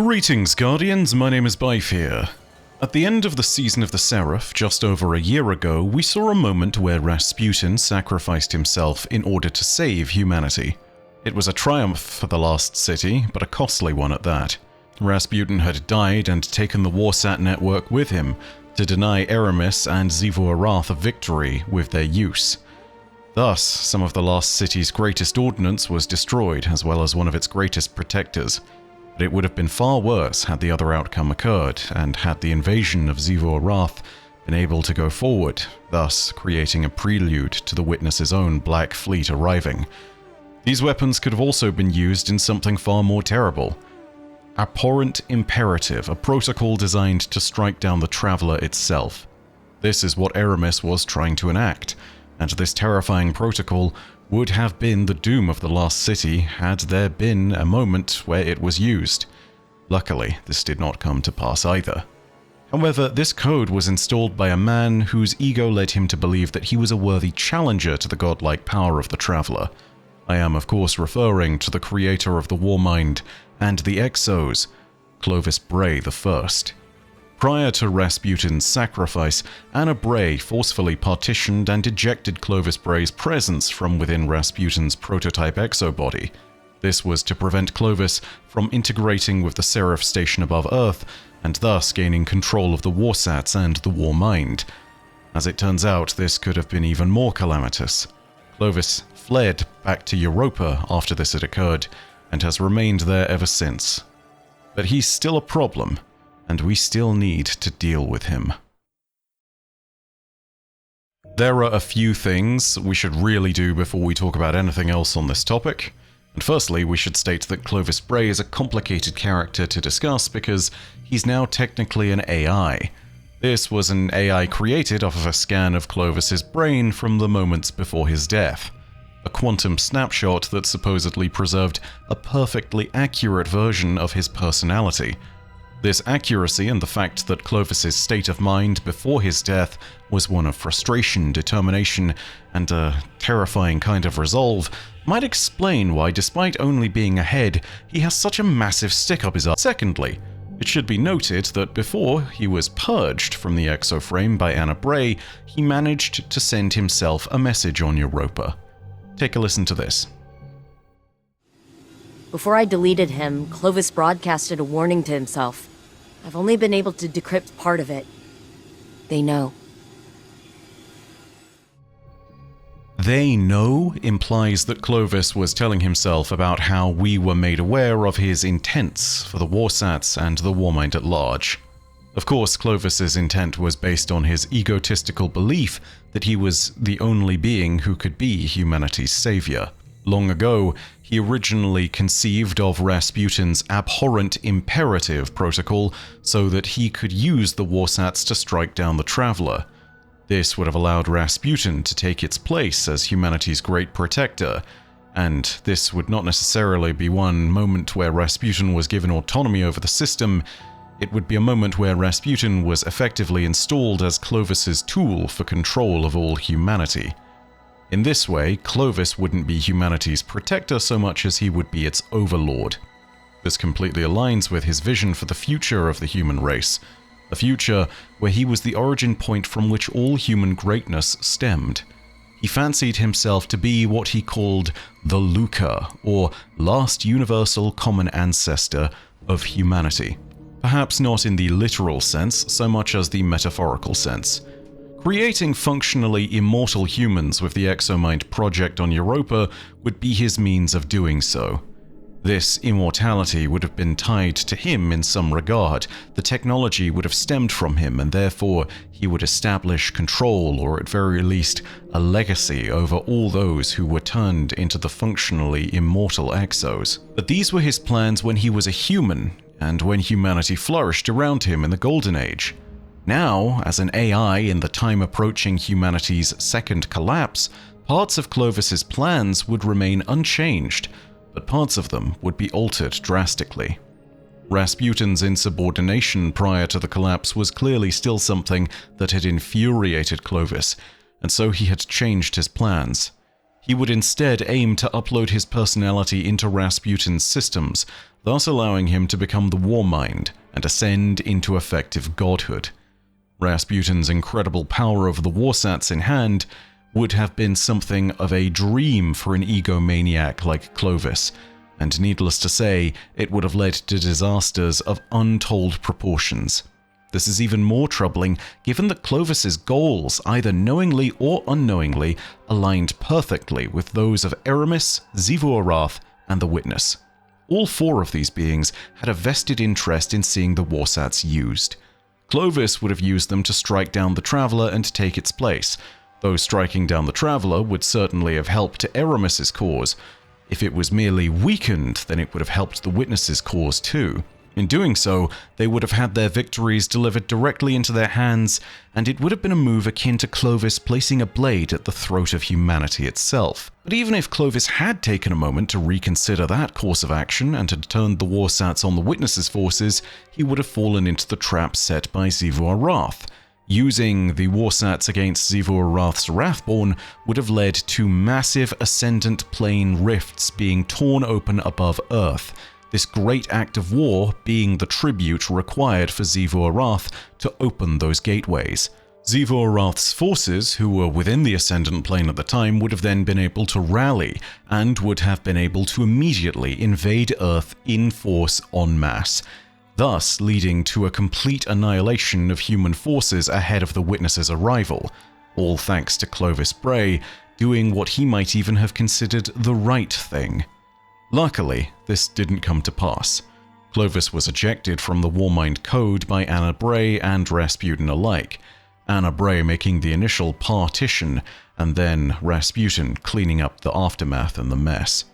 Greetings, Guardians, my name is Bife here. At the end of the Season of the Seraph, just over a year ago, we saw a moment where Rasputin sacrificed himself in order to save humanity. It was a triumph for the Lost City, but a costly one at that. Rasputin had died and taken the Warsat network with him to deny Eramis and Xivu Arath a victory with their use. Thus, some of the Lost City's greatest ordnance was destroyed, as well as one of its greatest protectors. But it would have been far worse had the other outcome occurred, and had the invasion of Xivu Arath been able to go forward, thus creating a prelude to the Witness's own Black Fleet arriving. These weapons could have also been used in something far more terrible. Abhorrent Imperative, a protocol designed to strike down the Traveler itself. This is what Eramis was trying to enact, and this terrifying protocol would have been the doom of the Lost City had there been a moment where it was used. Luckily, this did not come to pass either. However, this code was installed by a man whose ego led him to believe that he was a worthy challenger to the godlike power of the Traveler. I am, of course, referring to the creator of the Warmind and the Exos, Clovis Bray I. Prior to Rasputin's sacrifice, Anna Bray forcefully partitioned and ejected Clovis Bray's presence from within Rasputin's prototype exobody. This was to prevent Clovis from integrating with the Seraph station above Earth, and thus gaining control of the Warsats and the Warmind. As it turns out, this could have been even more calamitous. Clovis fled back to Europa after this had occurred, and has remained there ever since. But he's still a problem, and we still need to deal with him. There are a few things we should really do before we talk about anything else on this topic. And firstly, we should state that Clovis Bray is a complicated character to discuss because he's now technically an AI. This was an AI created off of a scan of Clovis's brain from the moments before his death. A quantum snapshot that supposedly preserved a perfectly accurate version of his personality. This accuracy and the fact that Clovis's state of mind before his death was one of frustration, determination, and a terrifying kind of resolve might explain why, despite only being a head, he has such a massive stick up his ass. Secondly, it should be noted that before he was purged from the exoframe by Anna Bray, he managed to send himself a message on Europa. Take a listen to this. Before I deleted him, Clovis broadcasted a warning to himself. I've only been able to decrypt part of it. They know. They know implies that Clovis was telling himself about how we were made aware of his intents for the Warsats and the Warmind at large. Of course, Clovis's intent was based on his egotistical belief that he was the only being who could be humanity's savior. Long ago, he originally conceived of Rasputin's Abhorrent Imperative protocol so that he could use the Warsats to strike down the Traveler. This would have allowed Rasputin to take its place as humanity's great protector, and this would not necessarily be one moment where Rasputin was given autonomy over the system. It would be a moment where Rasputin was effectively installed as Clovis's tool for control of all humanity. In this way, Clovis wouldn't be humanity's protector so much as he would be its overlord. This completely aligns with his vision for the future of the human race, a future where he was the origin point from which all human greatness stemmed. He fancied himself to be what he called the Luca, or last universal common ancestor of humanity. Perhaps not in the literal sense so much as the metaphorical sense. Creating functionally immortal humans with the Exomind project on Europa would be his means of doing so. This immortality would have been tied to him in some regard. The technology would have stemmed from him, and therefore he would establish control, or at very least a legacy, over all those who were turned into the functionally immortal Exos. But these were his plans when he was a human, and when humanity flourished around him in the Golden Age. Now, as an AI in the time approaching humanity's second collapse, parts of Clovis's plans would remain unchanged, but parts of them would be altered drastically. Rasputin's insubordination prior to the collapse was clearly still something that had infuriated Clovis, and so he had changed his plans. He would instead aim to upload his personality into Rasputin's systems, thus allowing him to become the Warmind and ascend into effective godhood. Rasputin's incredible power over the Warsats in hand would have been something of a dream for an egomaniac like Clovis, and needless to say, it would have led to disasters of untold proportions. This is even more troubling given that Clovis's goals, either knowingly or unknowingly, aligned perfectly with those of Eramis, Xivu Arath, and the Witness. All four of these beings had a vested interest in seeing the Warsats used. Clovis would have used them to strike down the Traveler and take its place, though striking down the Traveler would certainly have helped Eramis's cause. If it was merely weakened, then it would have helped the Witness's cause too. In doing so, they would have had their victories delivered directly into their hands, and it would have been a move akin to Clovis placing a blade at the throat of humanity itself. But even if Clovis had taken a moment to reconsider that course of action and had turned the Warsats on the Witness's forces, he would have fallen into the trap set by Xivu Arath. Using the Warsats against Xivu Arath's Wrathborn would have led to massive Ascendant Plane rifts being torn open above Earth, this great act of war being the tribute required for Xivu Arath to open those gateways. Xivu Arath's forces, who were within the Ascendant Plane at the time, would have then been able to rally, and would have been able to immediately invade Earth in force en masse, thus leading to a complete annihilation of human forces ahead of the Witness's arrival, all thanks to Clovis Bray doing what he might even have considered the right thing. Luckily, this didn't come to pass. Clovis was ejected from the Warmind Code by Anna Bray and Rasputin alike, Anna Bray making the initial partition, and then Rasputin cleaning up the aftermath and the mess.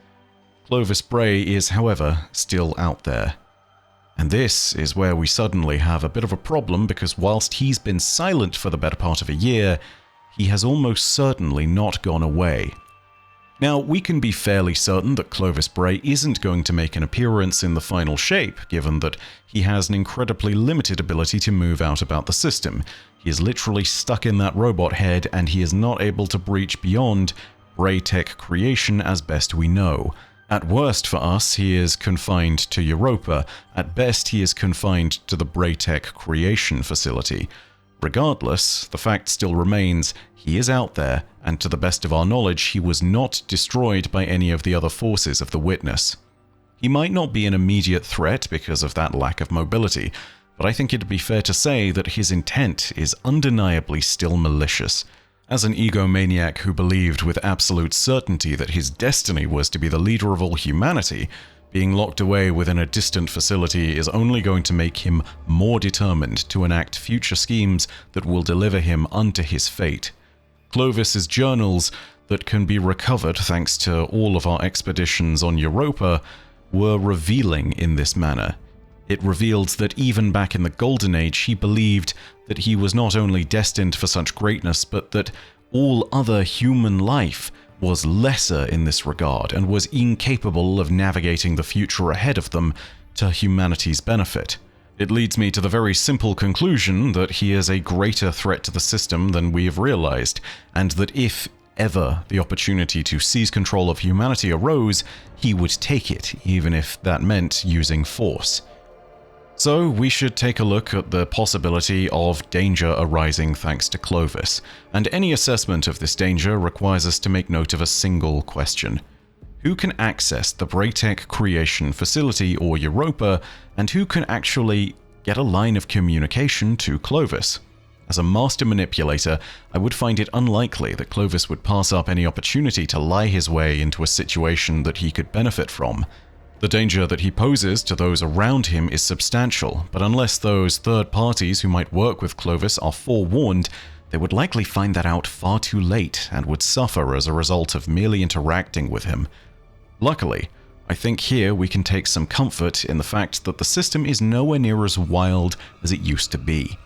Clovis Bray is, however, still out there. And this is where we suddenly have a bit of a problem, because whilst he's been silent for the better part of a year, he has almost certainly not gone away. Now, we can be fairly certain that Clovis Bray isn't going to make an appearance in the final shape, given that he has an incredibly limited ability to move out about the system. He is literally stuck in that robot head, and he is not able to breach beyond Braytech creation as best we know. At worst for us, he is confined to Europa. At best, he is confined to the Braytech creation facility. Regardless, the fact still remains, he is out there, and to the best of our knowledge, he was not destroyed by any of the other forces of the Witness. He might not be an immediate threat because of that lack of mobility, but I think it'd be fair to say that his intent is undeniably still malicious. As an egomaniac who believed with absolute certainty that his destiny was to be the leader of all humanity, being locked away within a distant facility is only going to make him more determined to enact future schemes that will deliver him unto his fate. Clovis's journals, that can be recovered thanks to all of our expeditions on Europa, were revealing in this manner. It revealed that even back in the Golden Age, he believed that he was not only destined for such greatness, but that all other human life was lesser in this regard and was incapable of navigating the future ahead of them to humanity's benefit. It leads me to the very simple conclusion that he is a greater threat to the system than we have realized, and that if ever the opportunity to seize control of humanity arose, he would take it, even if that meant using force. So we should take a look at the possibility of danger arising thanks to Clovis, and any assessment of this danger requires us to make note of a single question. Who can access the Braytech creation facility or Europa, and who can actually get a line of communication to Clovis? As a master manipulator, I would find it unlikely that Clovis would pass up any opportunity to lie his way into a situation that he could benefit from. The danger that he poses to those around him is substantial, but unless those third parties who might work with Clovis are forewarned, they would likely find that out far too late and would suffer as a result of merely interacting with him. Luckily, I think here we can take some comfort in the fact that the system is nowhere near as wild as it used to be.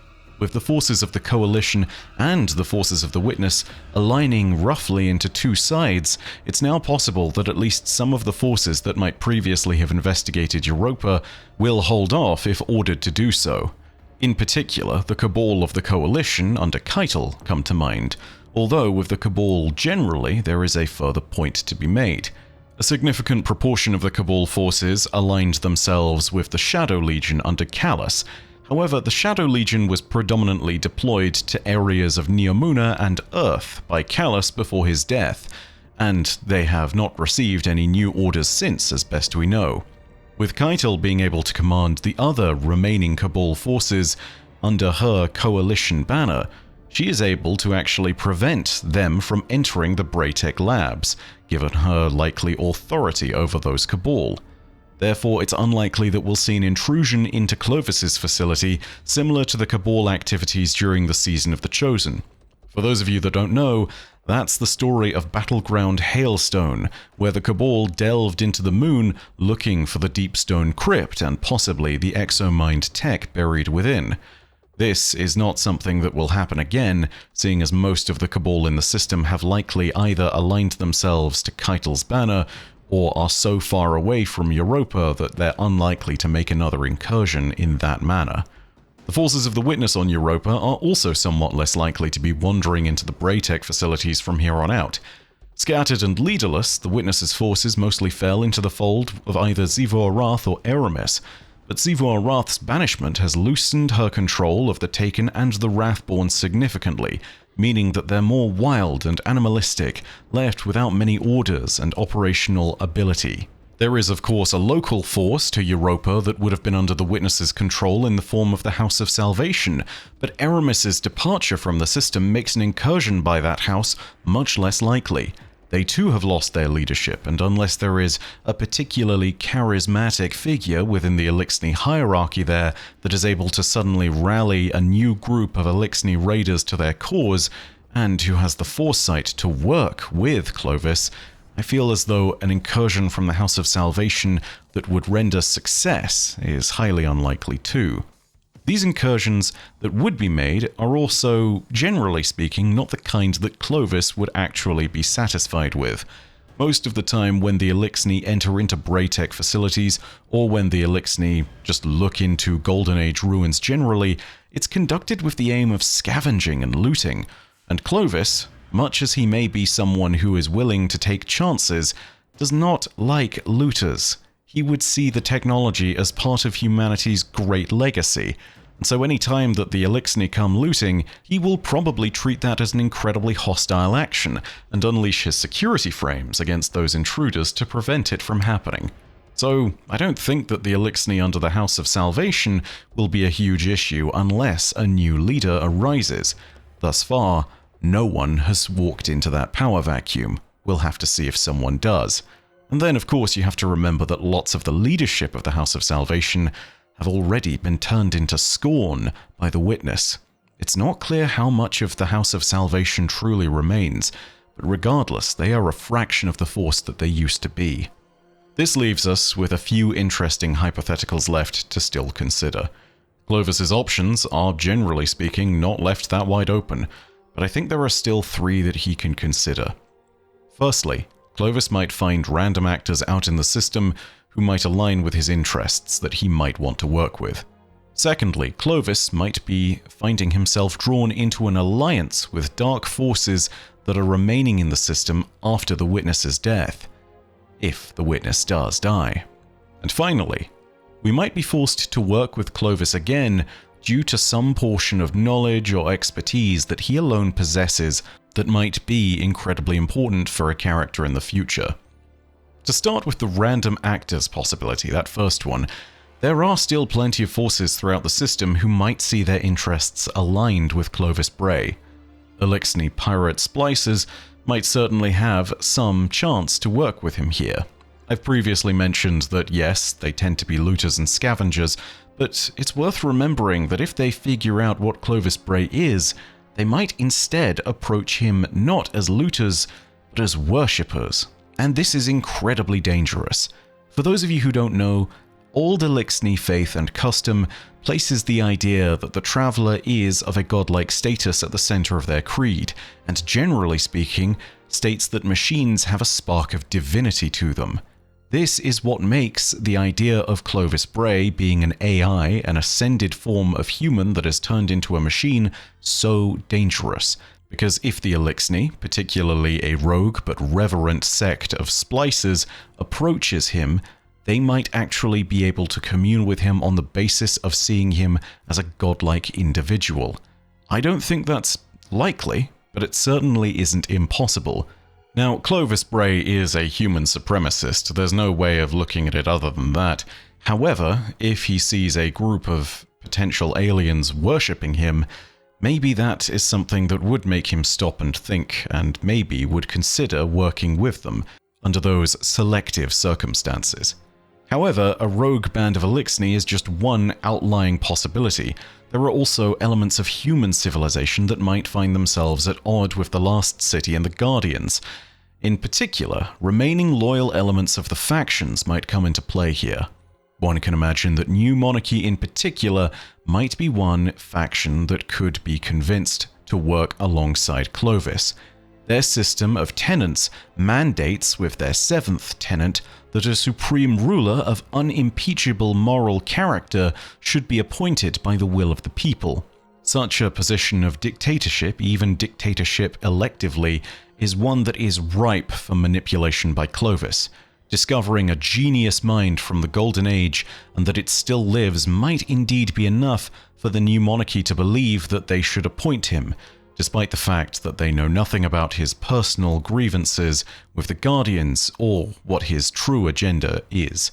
With the forces of the Coalition and the forces of the Witness aligning roughly into two sides, it's now possible that at least some of the forces that might previously have investigated Europa will hold off if ordered to do so. In particular, the cabal of the Coalition under Keitel come to mind, Although with the Cabal generally, there is a further point to be made. A significant proportion of the Cabal forces aligned themselves with the Shadow Legion under Callus. However, the Shadow Legion was predominantly deployed to areas of Neomuna and Earth by Callus before his death, and they have not received any new orders since, as best we know. With Keitel being able to command the other remaining Cabal forces under her coalition banner, she is able to actually prevent them from entering the Braytech labs, given her likely authority over those Cabal. Therefore, it's unlikely that we'll see an intrusion into Clovis's facility similar to the Cabal activities during the Season of the Chosen. For those of you that don't know, that's the story of Battleground Hailstone, where the Cabal delved into the moon looking for the Deepstone Crypt and possibly the Exomind tech buried within. This is not something that will happen again, seeing as most of the Cabal in the system have likely either aligned themselves to Keitel's banner or are so far away from Europa that they're unlikely to make another incursion in that manner. The forces of the Witness on Europa are also somewhat less likely to be wandering into the Braytech facilities from here on out. Scattered and leaderless, the Witness's forces mostly fell into the fold of either Xivu Arath or Aramis, but Xivu Arath's banishment has loosened her control of the Taken and the Wrathborn significantly, meaning that they're more wild and animalistic, left without many orders and operational ability. There is, of course, a local force to Europa that would have been under the Witness's control in the form of the House of Salvation, but Aramis's departure from the system makes an incursion by that house much less likely. They too have lost their leadership, and unless there is a particularly charismatic figure within the Eliksni hierarchy there that is able to suddenly rally a new group of Eliksni raiders to their cause, and who has the foresight to work with Clovis, I feel as though an incursion from the House of Salvation that would render success is highly unlikely too. These incursions that would be made are also, generally speaking, not the kind that Clovis would actually be satisfied with. Most of the time when the Eliksni enter into Braytech facilities, or when the Eliksni just look into Golden Age ruins generally, it's conducted with the aim of scavenging and looting. And Clovis, much as he may be someone who is willing to take chances, does not like looters. He would see the technology as part of humanity's great legacy, and so any time that the Eliksni come looting, he will probably treat that as an incredibly hostile action, and unleash his security frames against those intruders to prevent it from happening. So, I don't think that the Eliksni under the House of Salvation will be a huge issue unless a new leader arises. Thus far, no one has walked into that power vacuum. We'll have to see if someone does. And then, of course, you have to remember that lots of the leadership of the House of Salvation have already been turned into scorn by the Witness. It's not clear how much of the House of Salvation truly remains, but regardless, they are a fraction of the force that they used to be. This leaves us with a few interesting hypotheticals left to still consider. Clovis's options are, generally speaking, not left that wide open, but I think there are still 3 that he can consider. Firstly, Clovis might find random actors out in the system who might align with his interests that he might want to work with. Secondly, Clovis might be finding himself drawn into an alliance with dark forces that are remaining in the system after the Witness's death, if the Witness does die. And finally, we might be forced to work with Clovis again due to some portion of knowledge or expertise that he alone possesses that might be incredibly important for a character in the future. To start with the random actors possibility, that first one, there are still plenty of forces throughout the system who might see their interests aligned with Clovis Bray. Eliksni pirate splicers might certainly have some chance to work with him here. I've previously mentioned that yes, they tend to be looters and scavengers, but it's worth remembering that if they figure out what Clovis Bray is, they might instead approach him not as looters, but as worshippers. And this is incredibly dangerous. For those of you who don't know, Old Eliksni faith and custom places the idea that the Traveler is of a godlike status at the center of their creed, and generally speaking, states that machines have a spark of divinity to them. This is what makes the idea of Clovis Bray being an AI, an ascended form of human that has turned into a machine, so dangerous, Because if the Eliksni, particularly a rogue but reverent sect of splicers, approaches him, they might actually be able to commune with him on the basis of seeing him as a godlike individual. I don't think that's likely, but it certainly isn't impossible. Now, Clovis Bray is a human supremacist. There's no way of looking at it other than that. However, if he sees a group of potential aliens worshipping him, maybe that is something that would make him stop and think, and maybe would consider working with them under those selective circumstances. However, a rogue band of Eliksni is just one outlying possibility. There are also elements of human civilization that might find themselves at odds with the Last City and the Guardians. In particular, remaining loyal elements of the factions might come into play here. One can imagine that New Monarchy in particular might be one faction that could be convinced to work alongside Clovis. Their system of tenets mandates with their seventh tenet that a supreme ruler of unimpeachable moral character should be appointed by the will of the people. Such a position of dictatorship, even dictatorship electively, is one that is ripe for manipulation by Clovis. Discovering a genius mind from the Golden Age and that it still lives might indeed be enough for the New Monarchy to believe that they should appoint him, despite the fact that they know nothing about his personal grievances with the Guardians or what his true agenda is.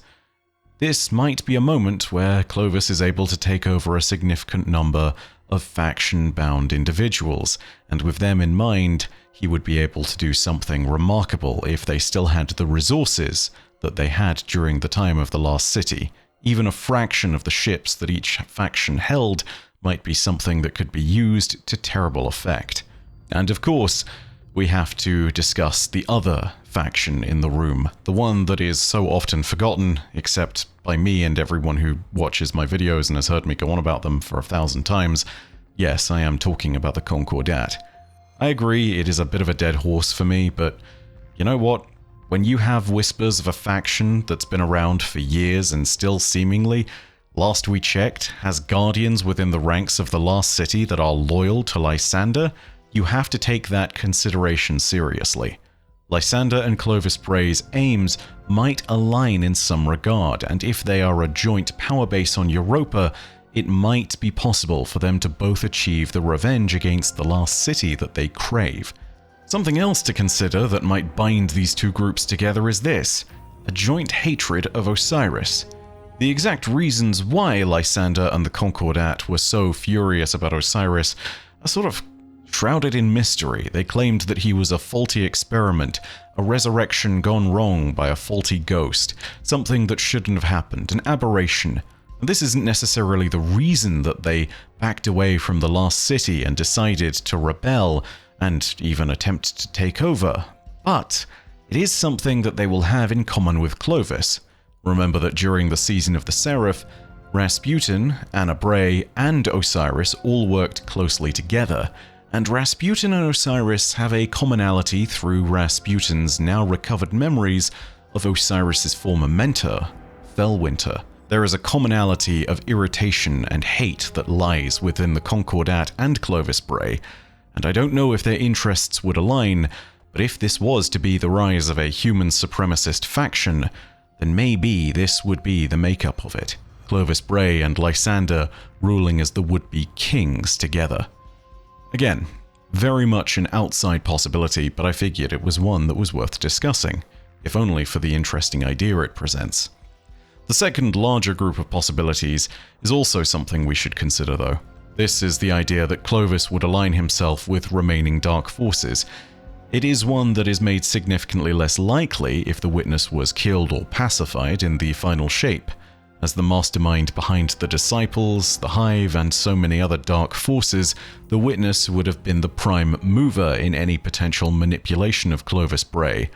This might be a moment where Clovis is able to take over a significant number of faction-bound individuals, and with them in mind, he would be able to do something remarkable if they still had the resources that they had during the time of the Last City. Even a fraction of the ships that each faction held might be something that could be used to terrible effect. And of course, we have to discuss the other faction in the room, the one that is so often forgotten, except by me and everyone who watches my videos and has heard me go on about them for 1,000 times. Yes, I am talking about the Concordat. I agree, it is a bit of a dead horse for me, but you know what? When you have whispers of a faction that's been around for years and still seemingly, last we checked, has guardians within the ranks of the Last City that are loyal to Lysander, you have to take that consideration seriously. Lysander and Clovis Bray's aims might align in some regard, and if they are a joint power base on Europa, it might be possible for them to both achieve the revenge against the Last City that they crave. Something else to consider that might bind these two groups together is this: a joint hatred of Osiris. The exact reasons why Lysander and the Concordat were so furious about Osiris are sort of shrouded in mystery. They claimed that he was a faulty experiment, a resurrection gone wrong by a faulty ghost, something that shouldn't have happened, an aberration. This isn't necessarily the reason that they backed away from the Last City and decided to rebel and even attempt to take over, but it is something that they will have in common with Clovis. Remember that during the Season of the Seraph, Rasputin, Anna Bray, and Osiris all worked closely together, and Rasputin and Osiris have a commonality through Rasputin's now recovered memories of Osiris's former mentor, Felwinter. There is a commonality of irritation and hate that lies within the Concordat and Clovis Bray, and I don't know if their interests would align, but if this was to be the rise of a human supremacist faction, then maybe this would be the makeup of it. Clovis Bray and Lysander ruling as the would-be kings together. Again, very much an outside possibility, but I figured it was one that was worth discussing, if only for the interesting idea it presents. The second larger group of possibilities is also something we should consider though. This is the idea that Clovis would align himself with remaining dark forces. It is one that is made significantly less likely if the witness was killed or pacified in the final shape. As the mastermind behind the Disciples, the Hive, and so many other dark forces, the witness would have been the prime mover in any potential manipulation of Clovis Bray.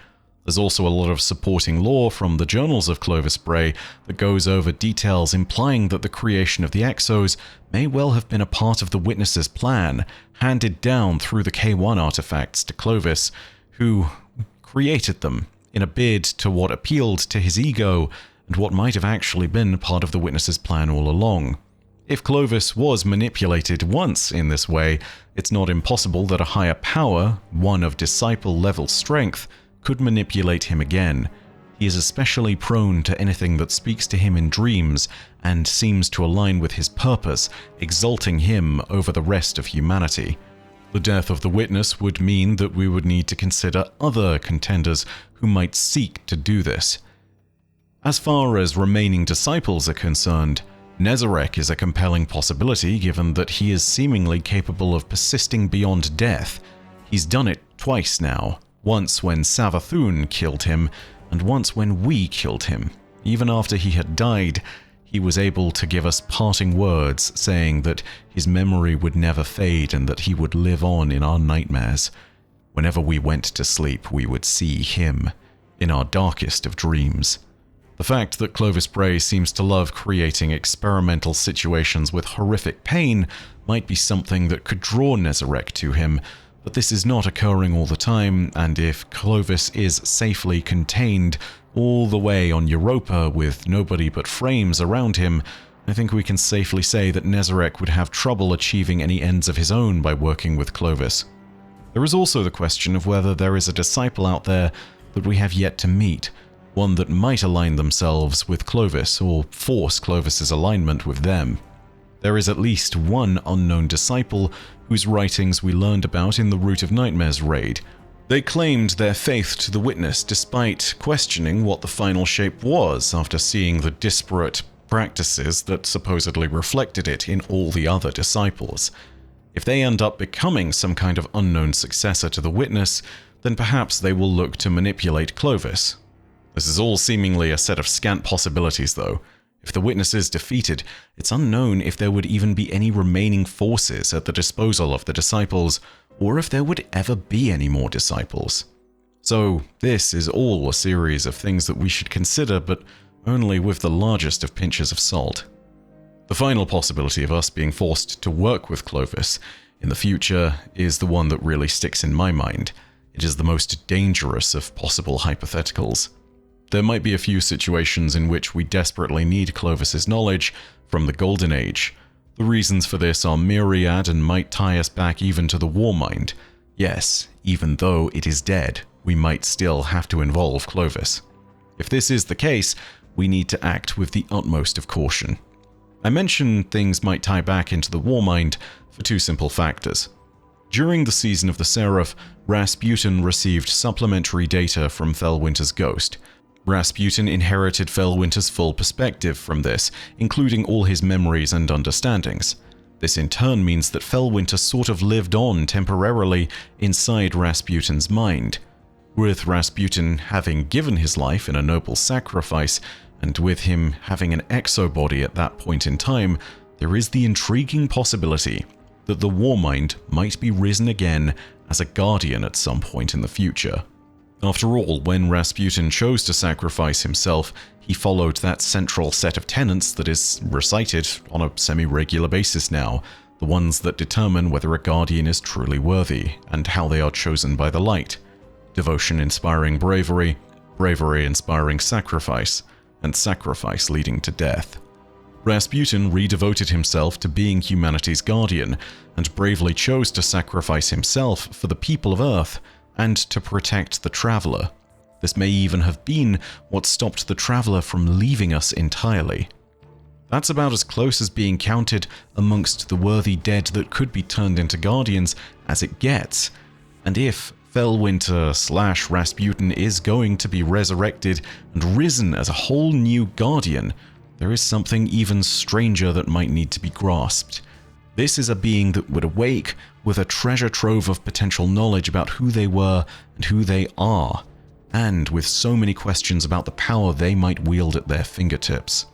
There's also a lot of supporting lore from the journals of Clovis Bray that goes over details implying that the creation of the Exos may well have been a part of the witness's plan, handed down through the K1 artifacts to Clovis, who created them in a bid to what appealed to his ego and what might have actually been part of the witness's plan all along. If Clovis was manipulated once in this way, it's not impossible that a higher power, one of disciple-level strength, could manipulate him again. He is especially prone to anything that speaks to him in dreams and seems to align with his purpose, exalting him over the rest of humanity. The death of the witness would mean that we would need to consider other contenders who might seek to do this. As far as remaining disciples are concerned, Nezarec is a compelling possibility given that he is seemingly capable of persisting beyond death. He's done it twice now, once when Savathun killed him, and once when we killed him. Even after he had died, he was able to give us parting words saying that his memory would never fade and that he would live on in our nightmares. Whenever we went to sleep, we would see him, in our darkest of dreams. The fact that Clovis Bray seems to love creating experimental situations with horrific pain might be something that could draw Nezarec to him, but this is not occurring all the time, and if Clovis is safely contained all the way on Europa with nobody but frames around him, I think we can safely say that Nezarec would have trouble achieving any ends of his own by working with Clovis. There is also the question of whether there is a disciple out there that we have yet to meet, one that might align themselves with Clovis or force Clovis's alignment with them. There is at least one unknown disciple whose writings we learned about in the Root of Nightmares raid. They claimed their faith to the witness despite questioning what the final shape was after seeing the disparate practices that supposedly reflected it in all the other disciples. If they end up becoming some kind of unknown successor to the witness, then perhaps they will look to manipulate Clovis. This is all seemingly a set of scant possibilities, though. If the witness is defeated, it's unknown if there would even be any remaining forces at the disposal of the disciples, or if there would ever be any more disciples. So, this is all a series of things that we should consider, but only with the largest of pinches of salt. The final possibility of us being forced to work with Clovis in the future is the one that really sticks in my mind. It is the most dangerous of possible hypotheticals. There might be a few situations in which we desperately need Clovis's knowledge from the Golden Age. The reasons for this are myriad and might tie us back even to the Warmind. Yes, even though it is dead, we might still have to involve Clovis. If this is the case, we need to act with the utmost of caution. I mention things might tie back into the Warmind for two simple factors. During the Season of the Seraph, Rasputin received supplementary data from Felwinter's ghost. Rasputin inherited Felwinter's full perspective from this, including all his memories and understandings. This in turn means that Felwinter sort of lived on temporarily inside Rasputin's mind. With Rasputin having given his life in a noble sacrifice, and with him having an exobody at that point in time, there is the intriguing possibility that the Warmind might be risen again as a guardian at some point in the future. After all, when Rasputin chose to sacrifice himself, he followed that central set of tenets that is recited on a semi-regular basis now, the ones that determine whether a guardian is truly worthy, and how they are chosen by the light. Devotion inspiring bravery, bravery inspiring sacrifice, and sacrifice leading to death. Rasputin redevoted himself to being humanity's guardian, and bravely chose to sacrifice himself for the people of Earth, and to protect the Traveler. This may even have been what stopped the Traveler from leaving us entirely. That's about as close as being counted amongst the worthy dead that could be turned into guardians as it gets. And if Felwinter/Rasputin is going to be resurrected and risen as a whole new guardian, there is something even stranger that might need to be grasped. This is a being that would awake with a treasure trove of potential knowledge about who they were and who they are, and with so many questions about the power they might wield at their fingertips.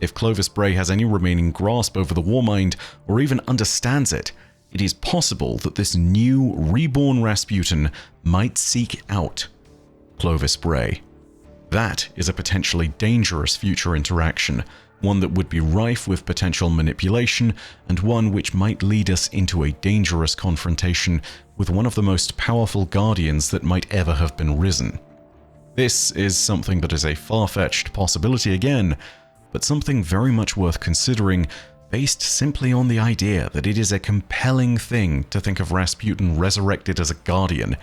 If Clovis Bray has any remaining grasp over the Warmind, or even understands it, it is possible that this new, reborn Rasputin might seek out Clovis Bray. That is a potentially dangerous future interaction, one that would be rife with potential manipulation, and one which might lead us into a dangerous confrontation with one of the most powerful guardians that might ever have been risen. This is something that is a far-fetched possibility again, but something very much worth considering based simply on the idea that it is a compelling thing to think of Rasputin resurrected as a guardian.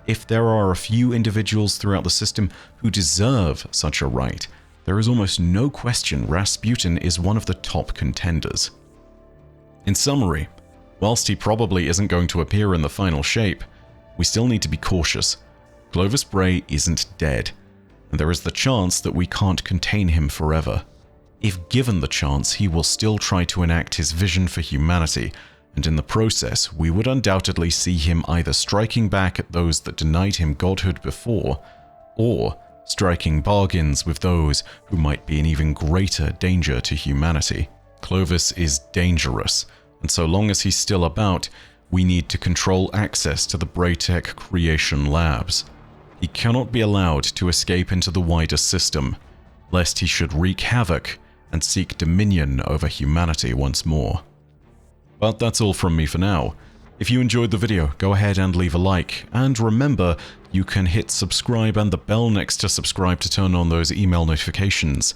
If there are a few individuals throughout the system who deserve such a right, there is almost no question Rasputin is one of the top contenders. In summary, whilst he probably isn't going to appear in the final shape, we still need to be cautious. Clovis Bray isn't dead, and there is the chance that we can't contain him forever. If given the chance, he will still try to enact his vision for humanity, and in the process, we would undoubtedly see him either striking back at those that denied him godhood before, or striking bargains with those who might be an even greater danger to humanity. Clovis is dangerous, and so long as he's still about, we need to control access to the Braytech Creation Labs. He cannot be allowed to escape into the wider system, lest he should wreak havoc and seek dominion over humanity once more. But that's all from me for now. If you enjoyed the video, go ahead and leave a like, and remember, you can hit subscribe and the bell next to subscribe to turn on those email notifications.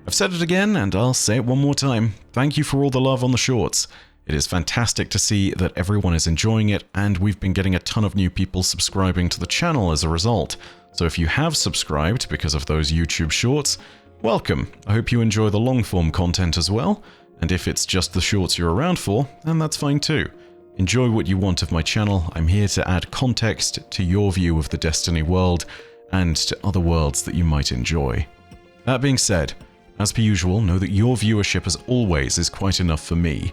I've said it again, and I'll say it one more time. Thank you for all the love on the shorts. It is fantastic to see that everyone is enjoying it, and we've been getting a ton of new people subscribing to the channel as a result. So if you have subscribed because of those YouTube shorts, welcome. I hope you enjoy the long-form content as well, and if it's just the shorts you're around for, then that's fine too. Enjoy what you want of my channel. I'm here to add context to your view of the Destiny world, and to other worlds that you might enjoy. That being said, as per usual, know that your viewership as always is quite enough for me,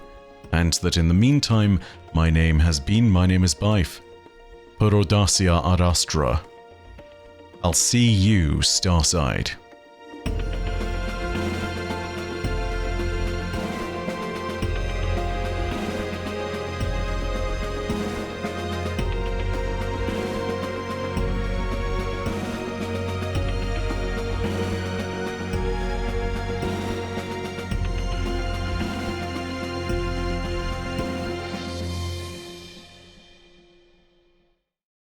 and that in the meantime, my name is Byf. Per audacia ad astra. I'll see you, Starside.